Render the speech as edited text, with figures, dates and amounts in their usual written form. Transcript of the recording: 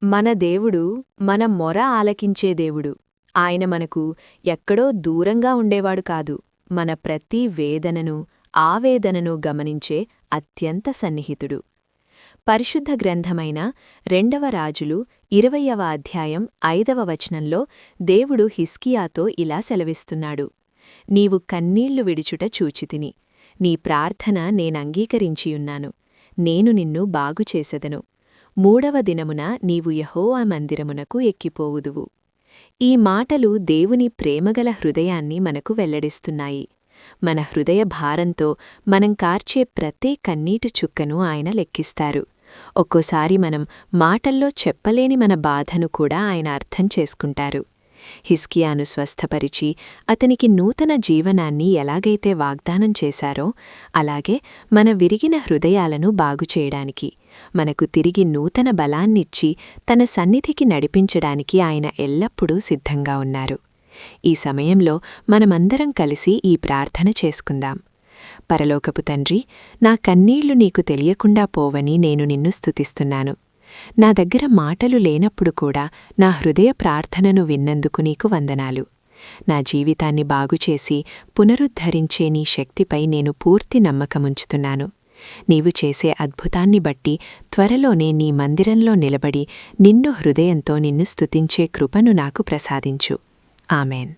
మన దేవుడు మన మొర ఆలకించే దేవుడు. ఆయన మనకు ఎక్కడో దూరంగా ఉండేవాడు కాదు. మన ప్రతి వేదనను, ఆవేదనను గమనించే అత్యంత సన్నిహితుడు. పరిశుద్ధ గ్రంథమైన 2వ రాజులు 20వ అధ్యాయం 5వ వచనంలో దేవుడు హిజ్కియాతో ఇలా సెలవిస్తున్నాడు: నీవు కన్నీళ్లు విడుచుట చూచితిని. నీ ప్రార్థన నేనంగీకరించియున్నాను. నేను నిన్ను బాగుచేసెదను. 3వ దినమున నీవు యెహోవా మందిరమునకు ఎక్కిపోవుదువు. ఈ మాటలు దేవుని ప్రేమగల హృదయాన్ని మనకు వెల్లడిస్తున్నాయి. మన హృదయ భారంతో మనం కార్చే ప్రతి కన్నీటి చుక్కను ఆయన లెక్కిస్తారు. ఒక్కోసారి మనం మాటల్లో చెప్పలేని మన బాధను కూడా ఆయన అర్థం చేసుకుంటారు. హిజ్కియాను స్వస్థపరిచి అతనికి నూతన జీవనాన్ని ఎలాగైతే వాగ్దానం చేశారో, అలాగే మన విరిగిన హృదయాలను బాగుచేయడానికి, మనకు తిరిగి నూతన బలాన్నిచ్చి తన సన్నిధికి నడిపించడానికి ఆయన ఎల్లప్పుడూ సిద్ధంగా ఉన్నారు. ఈ సమయంలో మనమందరం కలిసి ఈ ప్రార్థన చేసుకుందాం. పరలోకపు తండ్రి, నా కన్నీళ్లు నీకు తెలియకుండా పోవని నేను నిన్ను స్తుతిస్తున్నాను. నా దగ్గర మాటలు లేనప్పుడు కూడా నా హృదయ ప్రార్థనను విన్నందుకు నీకు వందనాలు. నా జీవితాన్ని బాగుచేసి పునరుద్ధరించే నీ శక్తిపై నేను పూర్తి నమ్మకముంచుతున్నాను. నీవు చేసే అద్భుతాన్ని బట్టి త్వరలోనే నీ మందిరంలో నిలబడి నిన్ను హృదయంతో నిన్ను స్తుతించే కృపను నాకు ప్రసాదించు. ఆమెన్.